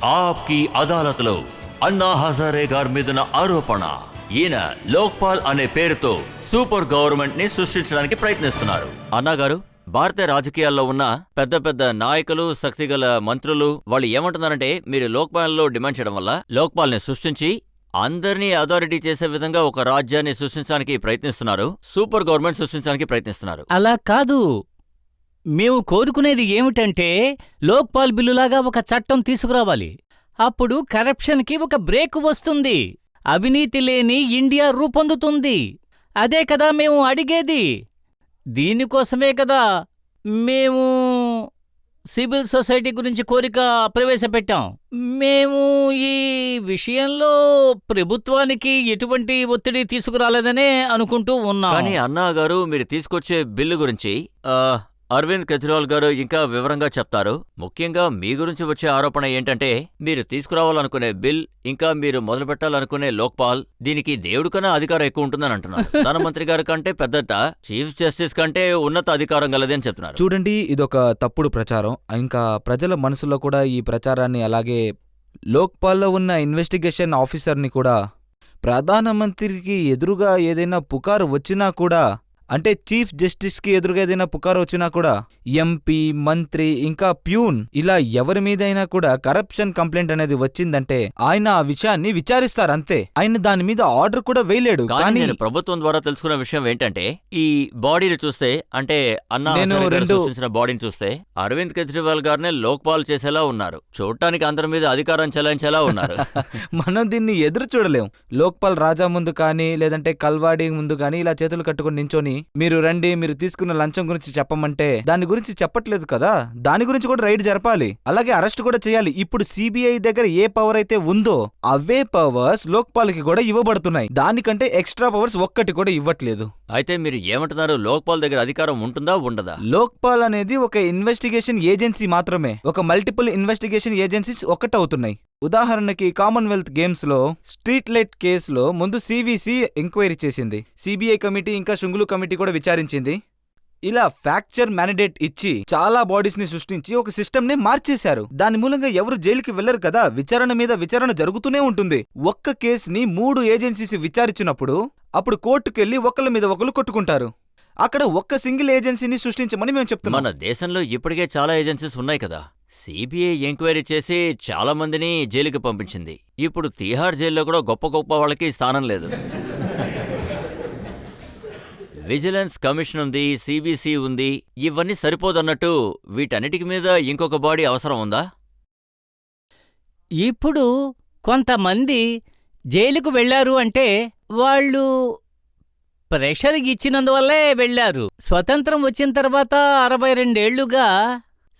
ఆప్కి అదాలత్లో అన్నా హజారే గారి మీదున్న ఆరోపణ, ఈయన లోక్పాల్ అనే పేరుతో సూపర్ గవర్నమెంట్ ని సృష్టించడానికి ప్రయత్నిస్తున్నారు. అన్నాగారు, భారతీయ రాజకీయాల్లో ఉన్న పెద్ద పెద్ద నాయకులు, శక్తిగల మంత్రులు వాళ్ళు ఏమంటున్నారంటే, మీరు లోక్పాల్ లో డిమాండ్ చేయడం వల్ల లోక్పాల్ ని సృష్టించి అందరినీ అథారిటీ చేసే విధంగా ఒక రాజ్యాన్ని సృష్టించడానికి ప్రయత్నిస్తున్నారు, సూపర్ గవర్నమెంట్ సృష్టించడానికి ప్రయత్నిస్తున్నారు. అలా కాదు, మేము కోరుకునేది ఏమిటంటే లోక్పాల్ బిల్లులాగా ఒక చట్టం తీసుకురావాలి. అప్పుడు కరప్షన్కి ఒక బ్రేక్ వస్తుంది, అవినీతి లేని ఇండియా రూపొందుతుంది. అదే కదా మేము అడిగేది. దీనికోసమే కదా మేము సివిల్ సొసైటీ గురించి కోరిక ప్రవేశపెట్టాం. మేము ఈ విషయంలో ప్రభుత్వానికి ఎటువంటి ఒత్తిడి తీసుకురాలేదనే అనుకుంటూ ఉన్నాం. కానీ అన్నాగారు, మీరు తీసుకొచ్చే బిల్లు గురించి అరవింద్ కేజ్రీవాల్ గారు ఇంకా వివరంగా చెప్తారు. ముఖ్యంగా మీ గురించి వచ్చే ఆరోపణ ఏంటంటే, మీరు తీసుకురావాలనుకునే బిల్, ఇంకా మీరు మొదలు పెట్టాలనుకునే లోక్పాల్, దీనికి దేవుడి కన్నా అధికారం ఎక్కువ ఉంటుందని అంటున్నారు. ప్రధానమంత్రి గారి కంటే పెద్దట చీఫ్ జస్టిస్ కంటే ఉన్నత అధికారం గలది అని చెప్తున్నారు. చూడండి, ఇదొక తప్పుడు ప్రచారం. ఇంకా ప్రజల మనసులో కూడా ఈ ప్రచారాన్ని, అలాగే లోక్పాల్లో ఉన్న ఇన్వెస్టిగేషన్ ఆఫీసర్ని కూడా, ప్రధానమంత్రికి ఎదురుగా ఏదైనా పుకారు వచ్చినా కూడా, అంటే చీఫ్ జస్టిస్కి ఎదురుగా ఏదైనా పుకారు వచ్చినా కూడా, ఎంపీ, మంత్రి, ఇంకా ప్యూన్, ఇలా ఎవరి మీదైనా కూడా కరప్షన్ కంప్లైంట్ అనేది వచ్చిందంటే ఆయన ఆ విషయాన్ని విచారిస్తారు అంతే. ఆయన దాని మీద ఆర్డర్ కూడా వేయలేడు. కానీ నేను ప్రభుత్వం ద్వారా తెలుసుకున్న విషయం ఏంటంటే, ఈ బాడీని చూస్తే, అంటే అన్నా సృష్టించిన బాడీని చూస్తే అరవింద్ కేజ్రీవాల్ గారినే లోక్పాల్ చేసేలా ఉన్నారు. చూడటానికి అందరి మీద అధికారం చెలాయించేలా ఉన్నారు. మనం దీన్ని ఎదురు చూడలేం. లోక్పాల్ రాజా ముందు కానీ, లేదంటే కల్వాడి ముందు కానీ ఇలా చేతులు కట్టుకుని నించొని, మీరు రండి, మీరు తీసుకున్న లంచం గురించి చెప్పమంటే దాని గురించి చెప్పట్లేదు కదా. దాని గురించి కూడా రైడ్ జరపాలి, అలాగే అరెస్ట్ కూడా చేయాలి. ఇప్పుడు సిబిఐ దగ్గర ఏ పవర్ అయితే ఉందో అవే పవర్స్ లోక్పాల్ కి కూడా ఇవ్వబడుతున్నాయి. దానికంటే ఎక్స్ట్రా పవర్స్ ఒక్కటి కూడా ఇవ్వట్లేదు. అయితే మీరు ఏమంటున్నారు, లోక్పాల్ దగ్గర అధికారం ఉంటుందా ఉండదా? లోక్పాల్ అనేది ఒక ఇన్వెస్టిగేషన్ ఏజెన్సీ మాత్రమే. ఒక మల్టిపుల్ ఇన్వెస్టిగేషన్ ఏజెన్సీస్ ఒక్కటవుతున్నాయి. ఉదాహరణకి కామన్వెల్త్ గేమ్స్ లో స్ట్రీట్ లైట్ కేసులో ముందు సివిసి ఎంక్వైరీ చేసింది, సిబిఐ కమిటీ ఇంకా శుంగులు కమిటీ కూడా విచారించింది. ఇలా ఫ్యాక్చర్ మ్యాండేట్ ఇచ్చి చాలా బాడీస్ ని సృష్టించి ఒక సిస్టమ్ ని మార్చేశారు. దాని మూలంగా ఎవరు జైలుకి వెళ్లరు కదా, విచారణ మీద విచారణ జరుగుతూనే ఉంటుంది. ఒక్క కేసుని 3 ఏజెన్సీస్ విచారించినప్పుడు అప్పుడు కోర్టుకెళ్లి ఒకళ్ళ మీద ఒకళ్ళు కొట్టుకుంటారు. అక్కడ ఒక్క సింగిల్ ఏజెన్సీని సృష్టించమని మేము చెప్తున్నాం. మన దేశంలో ఇప్పటికే చాలా ఏజెన్సీస్ ఉన్నాయి కదా. సిబిఐ ఎంక్వైరీ చేసి చాలా మందిని జైలుకి పంపించింది. ఇప్పుడు తీహార్ జైల్లో కూడా గొప్ప గొప్ప వాళ్ళకి స్థానం లేదు. విజిలెన్స్ కమిషన్ ఉంది, సిబిసి ఉంది, ఇవన్నీ సరిపోదన్నట్టు వీటన్నిటికి మీద ఇంకొక బాడీ అవసరం ఉందా? ఇప్పుడు కొంతమంది జైలుకు వెళ్లారు అంటే వాళ్ళు ప్రెషర్ ఇచ్చినందువల్లే వెళ్లారు. స్వతంత్రం వచ్చిన తర్వాత 62 ఏళ్లుగా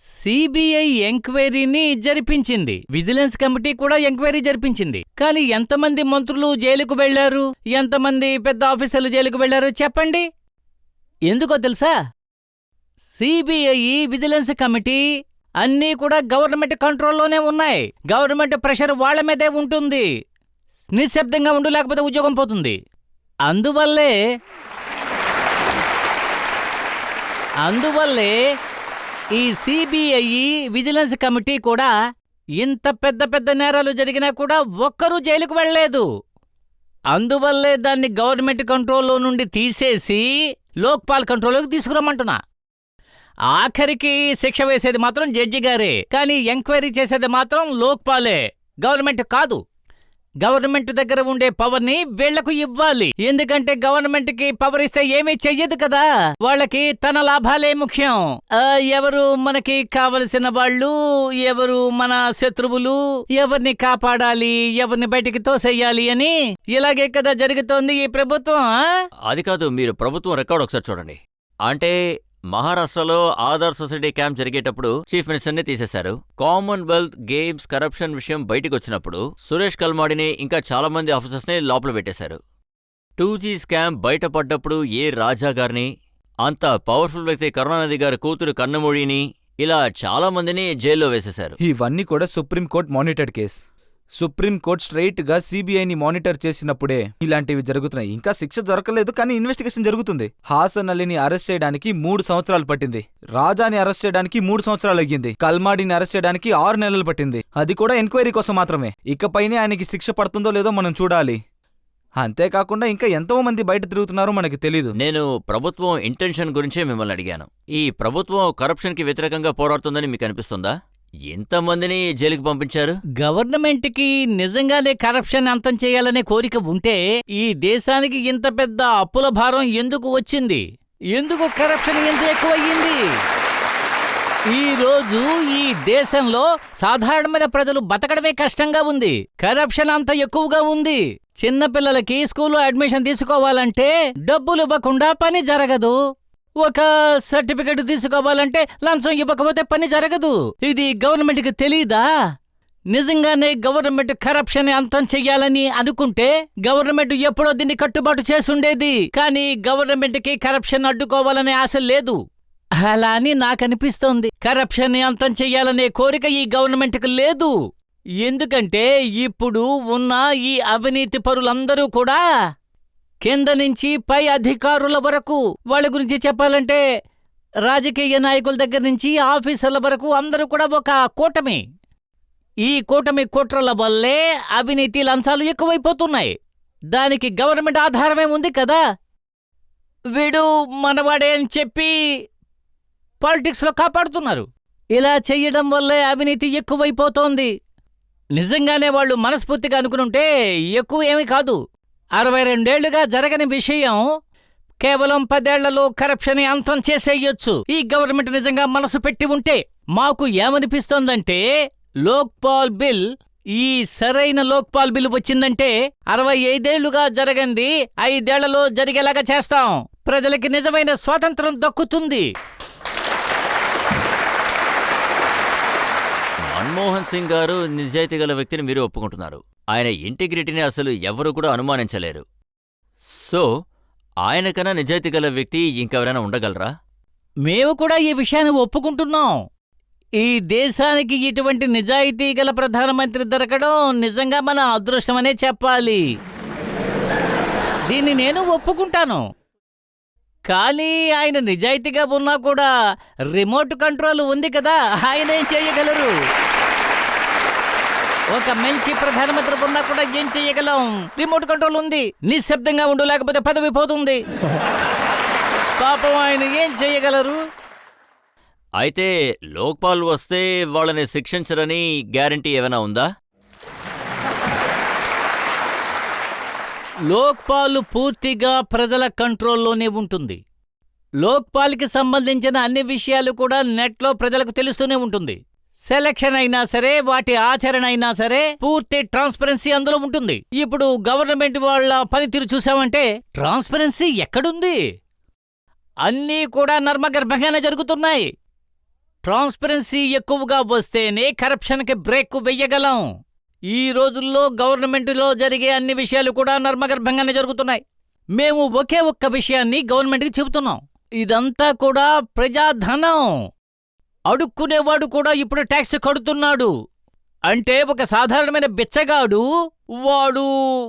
సిబిఐ ఎంక్వైరీని జరిపించింది, విజిలెన్స్ కమిటీ కూడా ఎంక్వైరీ జరిపించింది. కానీ ఎంతమంది మంత్రులు జైలుకు వెళ్లారు, ఎంతమంది పెద్ద ఆఫీసర్లు జైలుకు వెళ్లారు చెప్పండి? ఎందుకో తెలుసా? సిబిఐ, విజిలెన్స్ కమిటీ అన్నీ కూడా గవర్నమెంట్ కంట్రోల్లోనే ఉన్నాయి. గవర్నమెంట్ ప్రెషర్ వాళ్ల మీదే ఉంటుంది. నిశ్శబ్దంగా ఉండు, లేకపోతే ఉద్యోగం పోతుంది. అందువల్లే ఈ సిబిఐ, విజిలెన్స్ కమిటీ కూడా ఇంత పెద్ద పెద్ద నేరాలు జరిగినా కూడా ఒక్కరూ జైలుకు వెళ్లలేదు. అందువల్లే దాన్ని గవర్నమెంట్ కంట్రోల్లో నుండి తీసేసి లోక్పాల్ కంట్రోల్లోకి తీసుకురమ్మంటున్నా. ఆఖరికి శిక్ష వేసేది మాత్రం జడ్జి గారే, కానీ ఎంక్వైరీ చేసేది మాత్రం లోక్పాలే, గవర్నమెంట్ కాదు. గవర్నమెంట్ దగ్గర ఉండే పవర్ని వీళ్లకు ఇవ్వాలి. ఎందుకంటే గవర్నమెంట్కి పవర్ ఇస్తే ఏమీ చెయ్యదు కదా, వాళ్ళకి తన లాభాలే ముఖ్యం. ఎవరు మనకి కావలసిన వాళ్ళు, ఎవరు మన శత్రువులు, ఎవరిని కాపాడాలి, ఎవరిని బయటికి తోసేయాలి అని ఇలాగే కదా జరుగుతోంది ఈ ప్రభుత్వం. అది కాదు, మీరు ప్రభుత్వం రికార్డ్ ఒకసారి చూడండి. అంటే మహారాష్ట్రలో ఆధార్ సొసైటీ క్యాంప్ జరిగేటప్పుడు చీఫ్ మినిస్టర్ని తీసేశారు. కామన్వెల్త్ గేమ్స్ కరప్షన్ విషయం బయటికి వచ్చినప్పుడు సురేష్ కల్మాడిని ఇంకా చాలా మంది ఆఫీసర్స్ని లోపల పెట్టేశారు. 2G స్కామ్ బయటపడ్డప్పుడు రాజా గారిని, అంత పవర్ఫుల్ వ్యక్తి కరుణానిధి గారి కూతురు కన్నమొళిని, ఇలా చాలా మందిని జైల్లో వేసేశారు. ఇవన్నీ కూడా supreme court monitored case. Supreme court straight గా సిబిఐని మానిటర్ చేసినప్పుడే ఇలాంటివి జరుగుతున్నాయి. ఇంకా శిక్ష దొరకలేదు, కానీ ఇన్వెస్టిగేషన్ జరుగుతుంది. హాసన్ అలీని అరెస్ట్ చేయడానికి 3 సంవత్సరాలు పట్టింది. రాజాని అరెస్ట్ చేయడానికి 3 సంవత్సరాలు అయ్యింది. కల్మాడిని అరెస్ట్ చేయడానికి 6 నెలలు పట్టింది. అది కూడా ఎంక్వైరీ కోసం మాత్రమే. ఇకపైనే ఆయనకి శిక్ష పడుతుందో లేదో మనం చూడాలి. అంతేకాకుండా ఇంకా ఎంతో మంది బయట తిరుగుతున్నారో మనకి తెలీదు. నేను ప్రభుత్వం ఇంటెన్షన్ గురించే మిమ్మల్ని అడిగాను. ఈ ప్రభుత్వం కరప్షన్కి వ్యతిరేకంగా పోరాడుతుందని మీకు అనిపిస్తుందా? ఎంతమందిని జైలుకి పంపించారు? గవర్నమెంట్కి నిజంగానే కరప్షన్ అంతం చేయాలనే కోరిక ఉంటే ఈ దేశానికి ఇంత పెద్ద అప్పుల భారం ఎందుకు వచ్చింది? ఎందుకు కరప్షన్ ఎంత ఎక్కువయ్యింది? ఈ రోజు ఈ దేశంలో సాధారణమైన ప్రజలు బతకడమే కష్టంగా ఉంది. కరప్షన్ అంత ఎక్కువగా ఉంది. చిన్నపిల్లలకి స్కూల్లో అడ్మిషన్ తీసుకోవాలంటే డబ్బులు ఇవ్వకుండా పని జరగదు. ఒక సర్టిఫికెట్ తీసుకోవాలంటే లంచం ఇవ్వకపోతే పని జరగదు. ఇది గవర్నమెంట్కి తెలీదా? నిజంగానే గవర్నమెంట్ కరప్షన్ అంతం చెయ్యాలని అనుకుంటే గవర్నమెంట్ ఎప్పుడో దీన్ని కట్టుబాటు చేసుండేది. కానీ గవర్నమెంట్కి కరప్షన్ అడ్డుకోవాలనే ఆశ లేదు. అలా అని నాకనిపిస్తోంది. కరప్షన్ అంతం చెయ్యాలనే కోరిక ఈ గవర్నమెంట్కి లేదు. ఎందుకంటే ఇప్పుడు ఉన్న ఈ అవినీతి పరులందరూ కూడా కింద నుంచి పై అధికారుల వరకు, వాళ్ళ గురించి చెప్పాలంటే రాజకీయ నాయకుల దగ్గర నుంచి ఆఫీసర్ల వరకు అందరూ కూడా ఒక కూటమి. ఈ కూటమి కుట్రల వల్లే అవినీతి లంచాలు ఎక్కువైపోతున్నాయి. దానికి గవర్నమెంట్ ఆధారమే ఉంది కదా. వీడు మనవాడే అని చెప్పి పాలిటిక్స్లో కాపాడుతున్నారు. ఇలా చెయ్యడం వల్లే అవినీతి ఎక్కువైపోతోంది. నిజంగానే వాళ్ళు మనస్ఫూర్తిగా అనుకునుంటే ఎక్కువ ఏమీ కాదు. 62 జరగని విషయం కేవలం 10 ఏళ్లలో కరప్షన్ అంతం చేసేయొచ్చు. ఈ గవర్నమెంట్ నిజంగా మనసు పెట్టి ఉంటే. మాకు ఏమనిపిస్తోందంటే లోక్పాల్ బిల్, ఈ సరైన లోక్పాల్ బిల్ వచ్చిందంటే 65 జరగంది 5 ఏళ్లలో జరిగేలాగా చేస్తాం. ప్రజలకి నిజమైన స్వాతంత్రం దక్కుతుంది. మన్మోహన్ సింగ్ గారు నిజాయితీ గల వ్యక్తిని మీరు ఒప్పుకుంటున్నారు. ఆయన ఇంటిగ్రిటీని అసలు ఎవరు కూడా అనుమానించలేరు. సో ఆయనకన్నా నిజాయితీ గల వ్యక్తి ఇంకెవరైనా ఉండగలరా? మేము కూడా ఈ విషయాన్ని ఒప్పుకుంటున్నాం. ఈ దేశానికి ఇటువంటి నిజాయితీ గల ప్రధానమంత్రి దొరకడం నిజంగా మన అదృష్టమనే చెప్పాలి. దీన్ని నేను ఒప్పుకుంటాను. కానీ ఆయన నిజాయితీగా ఉన్నా కూడా రిమోట్ కంట్రోల్ ఉంది కదా, ఆయనేం చేయగలరు? ఒక మంచి ప్రధానమంత్రి ఉన్నా కూడా ఏం చెయ్యగలం? రిమోట్ కంట్రోల్ ఉంది. నిశ్శబ్దంగా ఉండు, లేకపోతే పదవి పోతుంది. పాపం ఆయన ఏం చెయ్యగలరు? అయితే లోక్పాల్ వస్తే వాళ్ళని శిక్షించరని గ్యారంటీ ఏమైనా ఉందా? లోక్పాల్ పూర్తిగా ప్రజల కంట్రోల్లోనే ఉంటుంది. లోక్పాల్కి సంబంధించిన అన్ని విషయాలు కూడా నెట్లో ప్రజలకు తెలుస్తూనే ఉంటుంది. సెలక్షన్ అయినా సరే, వాటి ఆచరణ అయినా సరే, పూర్తి ట్రాన్స్పరెన్సీ అందులో ఉంటుంది. ఇప్పుడు గవర్నమెంట్ వాళ్ళ పనితీరు చూసామంటే ట్రాన్స్పరెన్సీ ఎక్కడుంది? అన్నీ కూడా నర్మగర్భంగానే జరుగుతున్నాయి. ట్రాన్స్పరెన్సీ ఎక్కువగా వస్తేనే కరప్షన్కి బ్రేక్ వెయ్యగలం. ఈ రోజుల్లో గవర్నమెంటులో జరిగే అన్ని విషయాలు కూడా నర్మగర్భంగానే జరుగుతున్నాయి. మేము ఒకే ఒక్క విషయాన్ని గవర్నమెంట్కి చెబుతున్నాం. ఇదంతా కూడా ప్రజాధనం. అడుక్కునేవాడు కూడా ఇప్పుడు ట్యాక్స్ కడుతున్నాడు. అంటే ఒక సాధారణమైన బిచ్చగాడు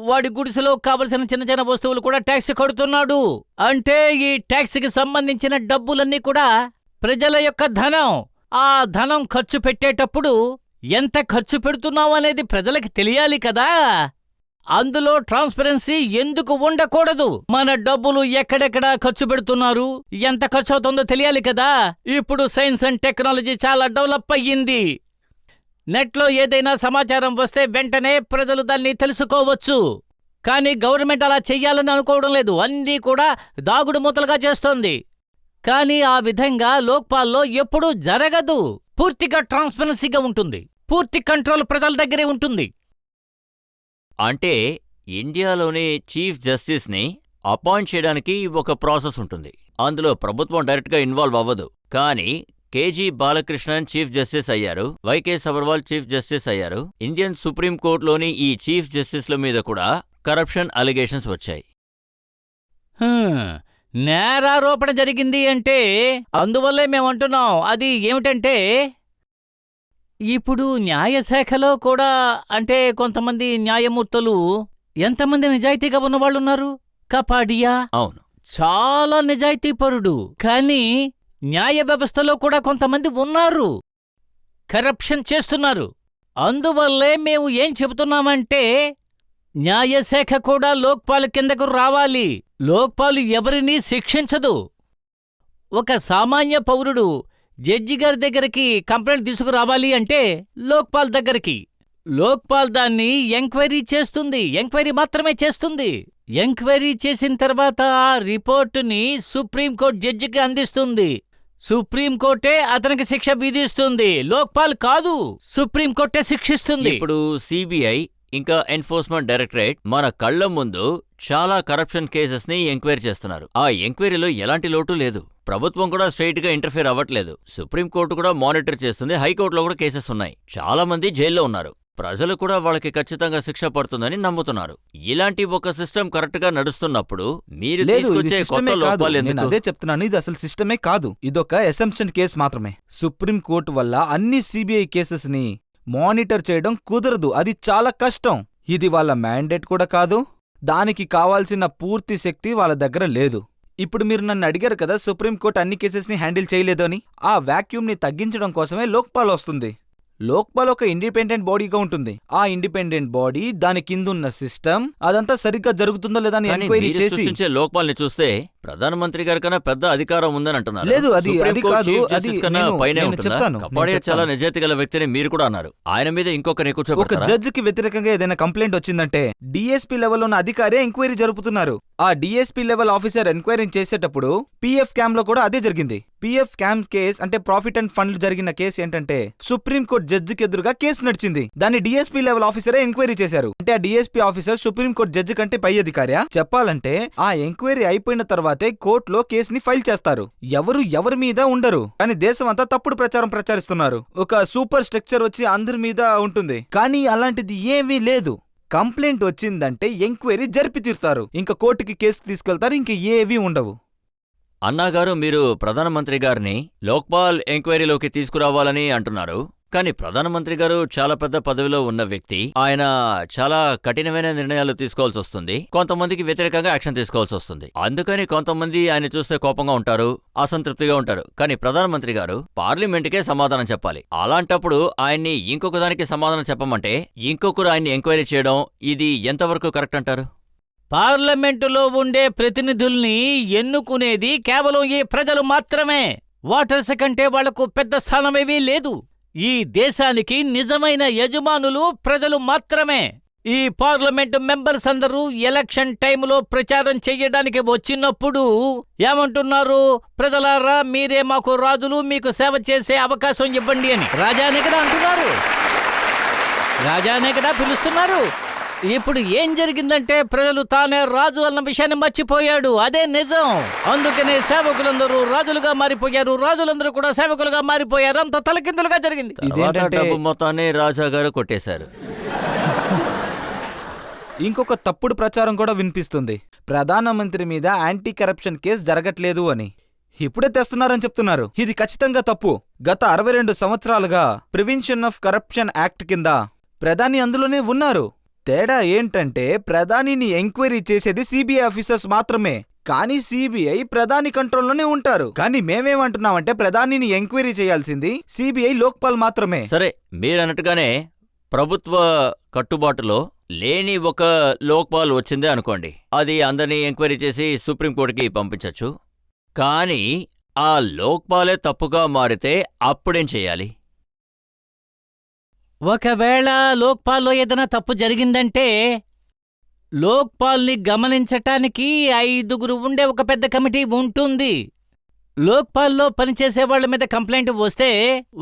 వాడి గుడిసెలో కావలసిన చిన్న చిన్న వస్తువులు కూడా ట్యాక్స్ కడుతున్నాడు. అంటే ఈ ట్యాక్స్కి సంబంధించిన డబ్బులన్నీ కూడా ప్రజల యొక్క ధనం. ఆ ధనం ఖర్చు పెట్టేటప్పుడు ఎంత ఖర్చు పెడుతున్నావు అనేది ప్రజలకి తెలియాలి కదా. అందులో ట్రాన్స్పరెన్సీ ఎందుకు ఉండకూడదు? మన డబ్బులు ఎక్కడెక్కడ ఖర్చు పెడుతున్నారు, ఎంత ఖర్చు అవుతుందో తెలియాలి కదా. ఇప్పుడు సైన్స్ అండ్ టెక్నాలజీ చాలా డెవలప్ అయ్యింది. నెట్లో ఏదైనా సమాచారం వస్తే వెంటనే ప్రజలు దాన్ని తెలుసుకోవచ్చు. కానీ గవర్నమెంట్ అలా చెయ్యాలని అనుకోవడం లేదు. అన్నీ కూడా దాగుడు మూతలుగా చేస్తోంది. కానీ ఆ విధంగా లోక్పాల్లో ఎప్పుడూ జరగదు. పూర్తిగా ట్రాన్స్పరెన్సీగా ఉంటుంది. పూర్తి కంట్రోల్ ప్రజల దగ్గరే ఉంటుంది. అంటే ఇండియాలోని చీఫ్ జస్టిస్ని అపాయింట్ చేయడానికి ఒక ప్రాసెస్ ఉంటుంది. అందులో ప్రభుత్వం డైరెక్ట్గా ఇన్వాల్వ్ అవ్వదు. కానీ కేజీ బాలకృష్ణన్ చీఫ్ జస్టిస్ అయ్యారు, వైకే సబర్వాల్ చీఫ్ జస్టిస్ అయ్యారు. ఇండియన్ సుప్రీంకోర్టులోని ఈ చీఫ్ జస్టిస్ల మీద కూడా కరప్షన్ అలిగేషన్స్ వచ్చాయి. నేరారోపణ జరిగింది అంటే అందువల్లే మేమంటున్నాం. అది ఏమిటంటే ఇప్పుడు న్యాయశాఖలో కూడా అంటే కొంతమంది న్యాయమూర్తులు ఎంతమంది నిజాయితీగా ఉన్నవాళ్ళున్నారు? కపాడియా అవును. చాలా నిజాయితీపరుడు. కానీ న్యాయ వ్యవస్థలో కూడా కొంతమంది ఉన్నారు, కరప్షన్ చేస్తున్నారు. అందువల్లే మేము ఏం చెబుతున్నామంటే న్యాయశాఖ కూడా లోక్పాల్ కిందకు రావాలి. లోక్పాల్ ఎవరినీ శిక్షించదు. ఒక సామాన్య పౌరుడు జడ్జి గారి దగ్గరికి కంప్లైంట్ తీసుకురావాలి అంటే లోక్పాల్ దగ్గరికి. లోక్పాల్ దాన్ని ఎంక్వైరీ చేస్తుంది, ఎంక్వైరీ మాత్రమే చేస్తుంది. ఎంక్వైరీ చేసిన తర్వాత ఆ రిపోర్టుని సుప్రీంకోర్టు జడ్జికి అందిస్తుంది. సుప్రీంకోర్టే అతనికి శిక్ష విధిస్తుంది. లోక్పాల్ కాదు, సుప్రీంకోర్టే శిక్షిస్తుంది. ఇప్పుడు సిబిఐ ఇంకా ఎన్ఫోర్స్మెంట్ డైరెక్టరేట్ మన కళ్ల ముందు చాలా కరప్షన్ కేసెస్ ని ఎంక్వైరీ చేస్తున్నారు. ఆ ఎంక్వైరీలో ఎలాంటి లోటు లేదు. ప్రభుత్వం కూడా స్ట్రైట్ గా ఇంటర్ఫియర్ అవ్వట్లేదు. సుప్రీంకోర్టు కూడా మానిటర్ చేస్తుంది. హైకోర్టులో కూడా కేసెస్ ఉన్నాయి. చాలా మంది జైల్లో ఉన్నారు. ప్రజలు కూడా వాళ్ళకి ఖచ్చితంగా శిక్ష పడుతుందని నమ్ముతున్నారు. ఇలాంటి ఒక సిస్టమ్ కరెక్ట్ గా నడుస్తున్నప్పుడు మీరు లేదు, ఇది తీసుకొచ్చే కొత్త సిస్టమే కాదు. లోపాలు నేను ఎందుకు? అదే చెప్తున్నాను, ఇది అసలు సిస్టమే కాదు. ఇదొక అసంప్షన్ కేసు మాత్రమే. సుప్రీంకోర్టు వల్ల అన్ని సిబిఐ కేసెస్ ని మానిటర్ చేయడం కుదరదు. అది చాలా కష్టం. ఇది వాళ్ళ మ్యాండేట్ కూడా కాదు. దానికి కావాల్సిన పూర్తి శక్తి వాళ్ళ దగ్గర లేదు. ఇప్పుడు మీరు నన్ను అడిగారు కదా, సుప్రీంకోర్టు అన్ని కేసెస్ ని హ్యాండిల్ చేయలేదు అని. ఆ వాక్యూమ్ ని తగ్గించడం కోసమే లోక్పాల్ వస్తుంది. లోక్పాల్ ఒక ఇండిపెండెంట్ బాడీగా ఉంటుంది. ఆ ఇండిపెండెంట్ బాడీ, దాని కిందున్న సిస్టమ్ అదంతా సరిగ్గా జరుగుతుందో లేదా అని కానీ ఎంక్వైరీ మీరు చేసి. సృష్టించే లోక్పాల్ని చూస్తే ప్రధానమంత్రి గారి కన్నా పెద్ద అధికారం ఉందని అంటున్నారు. లేదు, అది సుప్రీంకోర్టు కాదు. చీఫ్ అది జస్టిస్ కన్నా నేను- పైనే నేను ఉంటుందా? చెప్తాను, కపాడియా నేను చాలా చెప్తాను. నిజాయితీ గల వ్యక్తిని మీరు కూడా అన్నారు. ఆయన మీద ఇంకొకరిని ఒక కూర్చోబెడతారా? జడ్జికి వ్యతిరేకంగా ఏదైనా కంప్లైంట్ వచ్చిందంటే డిఎస్పీ లెవెల్ ఉన్న అధికారే ఎంక్వైరీ జరుపుతున్నారు. ఆ డిఎస్పీ లెవెల్ ఆఫీసర్ ఎంక్వైరీ చేసేటప్పుడు పిఎఫ్ క్యామ్ లో కూడా అదే జరిగింది. పిఎఫ్ క్యామ్ కేస్ అంటే ప్రాఫిట్ అండ్ ఫండ్ జరిగిన కేసు ఏంటంటే సుప్రీంకోర్టు జడ్జికి ఎదురుగా కేసు నడిచింది. దాన్ని డిఎస్పీ లెవెల్ ఆఫీసరే ఎంక్వైరీ చేశారు. అంటే ఆ డిఎస్పీ ఆఫీసర్ సుప్రీంకోర్టు జడ్జి కంటే పై అధికారియా? చెప్పాలంటే ఆ ఎంక్వైరీ అయిపోయిన తర్వాతే కోర్టులో కేసుని ఫైల్ చేస్తారు. ఎవరి మీద ఉండరు. కానీ దేశం అంతా తప్పుడు ప్రచారం ప్రచారిస్తున్నారు. ఒక సూపర్ స్ట్రక్చర్ వచ్చి అందరి మీద ఉంటుంది. కానీ అలాంటిది ఏమీ లేదు. కంప్లైంట్ వచ్చిందంటే ఎంక్వైరీ జరిపి తీరుతారు. ఇంకా కోర్టుకి కేసు తీసుకెళ్తారు. ఇంక ఏవీ ఉండవు. అన్నాగారు, మీరు ప్రధానమంత్రి గారిని లోక్పాల్ ఎంక్వైరీలోకి తీసుకురావాలని అంటున్నారు. కానీ ప్రధానమంత్రి గారు చాలా పెద్ద పదవిలో ఉన్న వ్యక్తి. ఆయన చాలా కఠినమైన నిర్ణయాలు తీసుకోవాల్సి వస్తుంది. కొంతమందికి వ్యతిరేకంగా యాక్షన్ తీసుకోవాల్సి వస్తుంది. అందుకని కొంతమంది ఆయన చూస్తే కోపంగా ఉంటారు, అసంతృప్తిగా ఉంటారు. కానీ ప్రధానమంత్రి గారు పార్లమెంటుకే సమాధానం చెప్పాలి. అలాంటప్పుడు ఆయన్ని ఇంకొక దానికి సమాధానం చెప్పమంటే ఇంకొకరు ఆయన్ని ఎంక్వైరీ చేయడం, ఇది ఎంతవరకు కరెక్ట్ అంటారు? పార్లమెంటులో ఉండే ప్రతినిధుల్ని ఎన్నుకునేది కేవలం ఈ ప్రజలు మాత్రమే. ఓటర్స్ కంటే వాళ్లకు పెద్ద స్థానమేవీ లేదు. ఈ దేశానికి నిజమైన యజమానులు ప్రజలు మాత్రమే. ఈ పార్లమెంటు మెంబర్స్ అందరూ ఎలక్షన్ టైంలో ప్రచారం చెయ్యడానికి వచ్చినప్పుడు ఏమంటున్నారు? ప్రజలారా, మీరే మాకు రాజులు, మీకు సేవ చేసే అవకాశం ఇవ్వండి అని రాజానే కదా అంటున్నారు, రాజానే కదా పిలుస్తున్నారు. ఇప్పుడు ఏం జరిగిందంటే ప్రజలు తానే రాజు అన్న విషయాన్ని మర్చిపోయాడు. అదే నిజం. అందుకనే సేవకులందరూ రాజులుగా మారిపోయారు, రాజులందరూ కూడా సేవకులుగా మారిపోయారు. అంత తలకిందులుగా జరిగింది. తర్వాత ఇదేంటంటే డబ్బు మొత్తాన్ని రాజా గారు కొట్టేశారు. ఇంకొక తప్పుడు ప్రచారం కూడా వినిపిస్తుంది. ప్రధానమంత్రి మీద యాంటీ కరప్షన్ కేసు జరగట్లేదు అని ఇప్పుడే తెస్తున్నారని చెప్తున్నారు. ఇది ఖచ్చితంగా తప్పు. గత 62 సంవత్సరాలుగా ప్రివెన్షన్ ఆఫ్ కరప్షన్ యాక్ట్ కింద ప్రధాని అందులోనే ఉన్నారు. తేడా ఏంటంటే ప్రధానిని ఎంక్వైరీ చేసేది సిబిఐ ఆఫీసర్స్ మాత్రమే. కానీ సిబిఐ ప్రధాని కంట్రోల్లోనే ఉంటారు. కానీ మేమేమంటున్నామంటే ప్రధానిని ఎంక్వైరీ చేయాల్సింది సిబిఐ లోక్పాల్ మాత్రమే. సరే, మీరన్నట్టుగానే ప్రభుత్వ కట్టుబాటులో లేని ఒక లోక్పాల్ వచ్చిందే అనుకోండి. అది అందరినీ ఎంక్వైరీ చేసి సుప్రీంకోర్టుకి పంపించచ్చు. కానీ ఆ లోక్పాలే తప్పుగా మారితే అప్పుడేం చెయ్యాలి? ఒకవేళ లోక్పాల్లో ఏదైనా తప్పు జరిగిందంటే లోక్పాల్ని గమనించటానికి 5 ఉండే ఒక పెద్ద కమిటీ ఉంటుంది. లోక్పాల్లో పనిచేసే వాళ్ల మీద కంప్లైంట్ వస్తే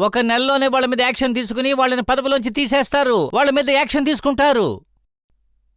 1 నెలలోనే వాళ్ళ మీద యాక్షన్ తీసుకుని వాళ్ళని పదవిలోంచి తీసేస్తారు. వాళ్ళ మీద యాక్షన్ తీసుకుంటారు.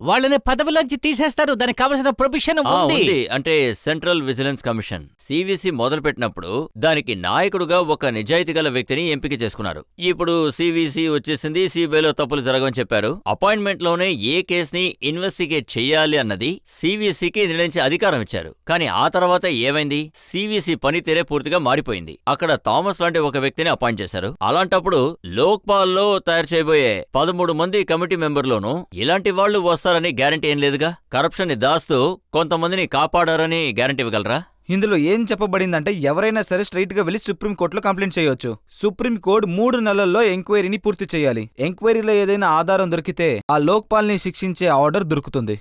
వాళ్ళని పదవిలోంచి తీసేస్తారు. దానికి కావలసిన ప్రొవిషన్ ఉంది. ఉంది. అంటే సెంట్రల్ విజిలెన్స్ కమిషన్ సివిసి మొదలు పెట్టినప్పుడు దానికి నాయకుడుగా ఒక నిజాయితీ గల వ్యక్తిని ఎంపిక చేసుకున్నారు. ఇప్పుడు సివిసి వచ్చేసింది, సిబిఐలో తప్పులు జరగవని చెప్పారు. అపాయింట్మెంట్ లోనే ఏ కేసుని ఇన్వెస్టిగేట్ చెయ్యాలి అన్నది సివిసికి నిర్ణయించే అధికారం ఇచ్చారు. కానీ ఆ తర్వాత ఏమైంది? సివిసి పనితీరే పూర్తిగా మారిపోయింది. అక్కడ థామస్ లాంటి ఒక వ్యక్తిని అపాయింట్ చేశారు. అలాంటప్పుడు లోక్పాల్ లో తయారు చేయబోయే 13 మంది కమిటీ మెంబర్లోనూ ఇలాంటి వాళ్ళు వస్తారని గ్యారంటీ ఏం లేదుగా. కరప్షన్ ని దాస్తూ కొంతమందిని కాపాడారని గ్యారంటీ ఇవ్వగలరా? ఇందులో ఏం చెప్పబడిందంటే ఎవరైనా సరే స్ట్రైట్ గా వెళ్లి సుప్రీంకోర్టులో కంప్లైంట్ చేయొచ్చు. సుప్రీంకోర్టు 3 నెలల్లో ఎంక్వైరీని పూర్తి చేయాలి. ఎంక్వైరీలో ఏదైనా ఆధారం దొరికితే ఆ లోక్పాల్ ని శిక్షించే ఆర్డర్ దొరుకుతుంది.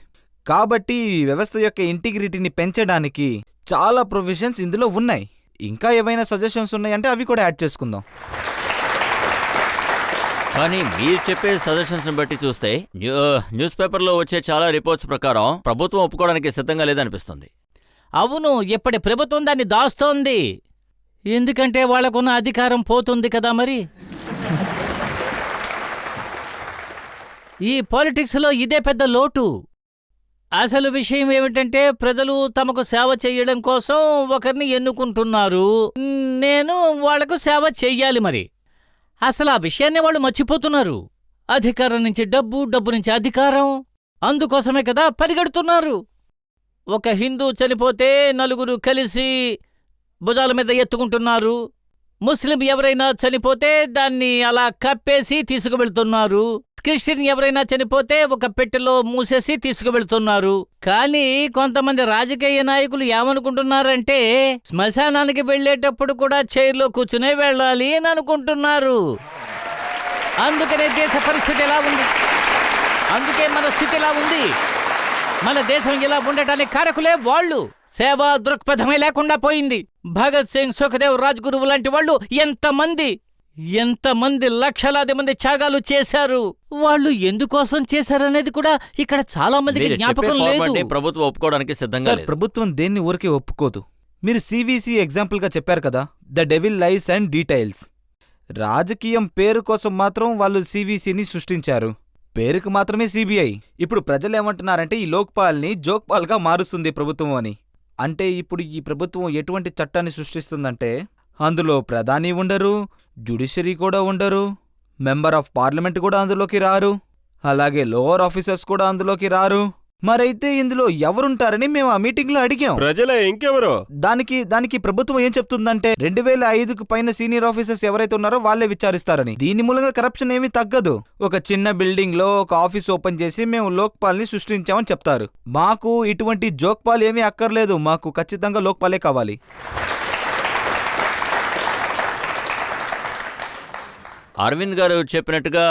కాబట్టి ఈ వ్యవస్థ యొక్క ఇంటిగ్రిటీని పెంచడానికి చాలా ప్రొవిజన్స్ ఇందులో ఉన్నాయి. ఇంకా ఏవైనా సజెషన్స్ ఉన్నాయంటే అవి కూడా యాడ్ చేసుకుందాం. కానీ మీరు చెప్పే సజెషన్స్ ని బట్టి చూస్తే న్యూస్ పేపర్లో వచ్చే చాలా రిపోర్ట్స్ ప్రకారం ప్రభుత్వం ఒప్పుకోవడానికి సిద్ధంగా లేదనిపిస్తుంది. అవును, ఇప్పటి ప్రభుత్వం దాన్ని దాస్తోంది. ఎందుకంటే వాళ్లకున్న అధికారం పోతుంది కదా. మరి ఈ పాలిటిక్స్లో ఇదే పెద్ద లోటు. అసలు విషయం ఏమిటంటే ప్రజలు తమకు సేవ చేయడం కోసం ఒకరిని ఎన్నుకుంటున్నారు. నేను వాళ్లకు సేవ చెయ్యాలి. మరి అసలు ఆ విషయాన్ని వాళ్ళు మర్చిపోతున్నారు. అధికారం నుంచి డబ్బు, డబ్బు నుంచి అధికారం, అందుకోసమే కదా పరిగెడుతున్నారు. ఒక హిందూ చనిపోతే 4 కలిసి భుజాల మీద ఎత్తుకుంటున్నారు. ముస్లిం ఎవరైనా చనిపోతే దాన్ని అలా కప్పేసి తీసుకువెళ్తున్నారు. క్రిస్టియన్ ఎవరైనా చనిపోతే ఒక పెట్టెలో మూసేసి తీసుకువెళ్తున్నారు. కానీ కొంతమంది రాజకీయ నాయకులు ఏమనుకుంటున్నారంటే శ్మశానానికి వెళ్లేటప్పుడు కూడా చైర్లో కూర్చునే వెళ్ళాలి అని అనుకుంటున్నారు. అందుకనే దేశ పరిస్థితి ఎలా ఉంది, అందుకే మన స్థితి ఎలా ఉంది. మన దేశం ఇలా ఉండటానికి కారకులే వాళ్ళు. సేవా దృక్పథమే లేకుండా పోయింది. భగత్ సింగ్, సుఖదేవ్, రాజ్గురువు లాంటి వాళ్ళు ఎంతమంది లక్షలాది మంది త్యాగాలు చేశారు. వాళ్ళు ఎందుకోసం చేశారనేది కూడా ఇక్కడ చాలా మందికి జ్ఞాపకం లేదు. ప్రభుత్వం ఒప్పుకోవడానికి సిద్ధంగా లేదు. ప్రభుత్వం దేన్ని ఊరికే ఒప్పుకోదు. మీరు సివిసి ఎగ్జాంపుల్ గా చెప్పారు కదా, the devil lies and details. రాజకీయం పేరు కోసం మాత్రం వాళ్ళు సివిసిని సృష్టించారు. పేరుకు మాత్రమే సిబిఐ. ఇప్పుడు ప్రజలు ఏమంటున్నారంటే ఈ లోక్పాల్ని జోక్పాల్ గా మారుస్తుంది ప్రభుత్వం అని. అంటే ఇప్పుడు ఈ ప్రభుత్వం ఎటువంటి చట్టాన్ని సృష్టిస్తుందంటే అందులో ప్రధాని ఉండరు, జ్యుడిషియరీ కూడా ఉండరు, మెంబర్ ఆఫ్ పార్లమెంట్ కూడా అందులోకి రారు, అలాగే లోవర్ ఆఫీసర్స్ కూడా అందులోకి రారు. మరైతే ఇందులో ఎవరుంటారని మేము ఆ మీటింగ్ లో అడిగాం. ప్రజలే, ఇంకెవరో. దానికి ప్రభుత్వం ఏం చెప్తుందంటే 2005కు పైన సీనియర్ ఆఫీసర్స్ ఎవరైతే ఉన్నారో వాళ్ళే విచారిస్తారని. దీని మూలంగా కరప్షన్ ఏమీ తగ్గదు. ఒక చిన్న బిల్డింగ్ లో ఒక ఆఫీస్ ఓపెన్ చేసి మేము లోక్పాల్ ని సృష్టించామని చెప్తారు. మాకు ఇటువంటి జోక్పాల్ ఏమీ అక్కర్లేదు, మాకు ఖచ్చితంగా లోక్పాలే కావాలి. అరవింద్ గారు చెప్పినట్టుగా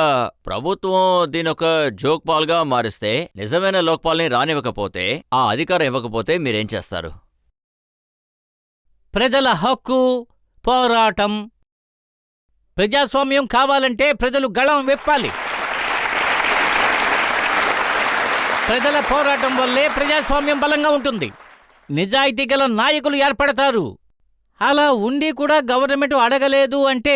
ప్రభుత్వం దీనొక జోక్పాల్గా మారిస్తే, నిజమైన లోక్పాల్ని రానివ్వకపోతే, ఆ అధికారం ఇవ్వకపోతే మీరేం చేస్తారు? ప్రజల హక్కు పోరాటం. ప్రజాస్వామ్యం కావాలంటే ప్రజలు గళం విప్పాలి. ప్రజల పోరాటం వల్లే ప్రజాస్వామ్యం బలంగా ఉంటుంది. నిజాయితీ గల నాయకులు ఏర్పడతారు. అలా ఉండి కూడా గవర్నమెంట్ అడగలేదు అంటే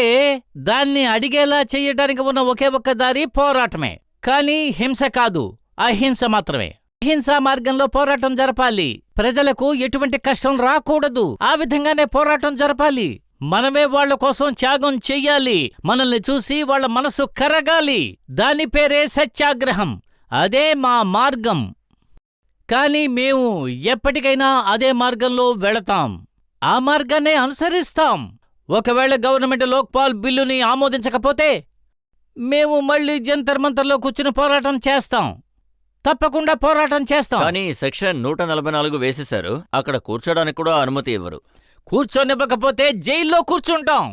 దాన్ని అడిగేలా చెయ్యడానికి ఉన్న ఒకే ఒక్క దారి పోరాటమే. కానీ హింస కాదు, అహింస మాత్రమే. అహింసా మార్గంలో పోరాటం జరపాలి. ప్రజలకు ఎటువంటి కష్టం రాకూడదు. ఆ విధంగానే పోరాటం జరపాలి. మనమే వాళ్ల కోసం త్యాగం చెయ్యాలి. మనల్ని చూసి వాళ్ల మనసు కరగాలి. దాని పేరే సత్యాగ్రహం. అదే మా మార్గం. కానీ మేము ఎప్పటికైనా అదే మార్గంలో వెళతాం, ఆ మార్గాన్నే అనుసరిస్తాం. ఒకవేళ గవర్నమెంట్ లోక్పాల్ బిల్లుని ఆమోదించకపోతే మేము మళ్ళీ జంతర్ మంతర్లో కూర్చుని పోరాటం చేస్తాం. తప్పకుండా పోరాటం చేస్తాం. కానీ సెక్షన్ 144 వేసేశారు. అక్కడ కూర్చోడానికి కూడా అనుమతి ఇవ్వరు. కూర్చోనివ్వకపోతే జైల్లో కూర్చుంటాం.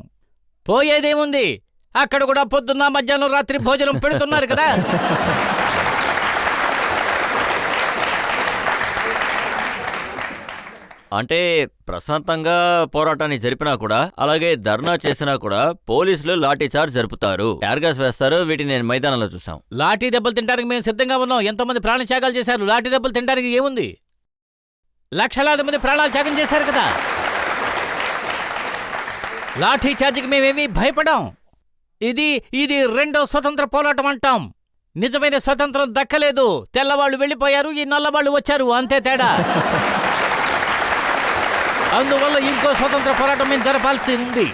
పోయేదేముంది? అక్కడ కూడా పొద్దున్న, మధ్యాహ్నం, రాత్రి భోజనం పెడుతున్నారు కదా. అంటే ప్రశాంతంగా పోరాటాన్ని జరిపినా కూడా, అలాగే ధర్నా చేసినా కూడా పోలీసులు లాఠీ చార్జ్ జరుపుతారు, టార్గాస్ వేస్తారు. వీటిని నేను మైదానంలో చూసాం. లాఠీ దెబ్బలు తినడానికి మేము సిద్ధంగా ఉన్నాం. ఎంతోమంది ప్రాణత్యాగాలు చేశారు. లాఠీ దెబ్బలు తినడానికి ఏముంది? లక్షలాది మంది ప్రాణాలు త్యాగం చేశారు కదా. లాఠీ చార్జికి మేమేమీ భయపడాం. ఇది రెండో స్వతంత్ర పోరాటం అంటాం. నిజమైన స్వతంత్రం దక్కలేదు. తెల్లవాళ్ళు వెళ్ళిపోయారు, ఈ నల్లవాళ్ళు వచ్చారు, అంతే తేడా. అందువల్ల ఇంకో స్వతంత్ర పోరాటం మేము జరపాల్సి ఉంది.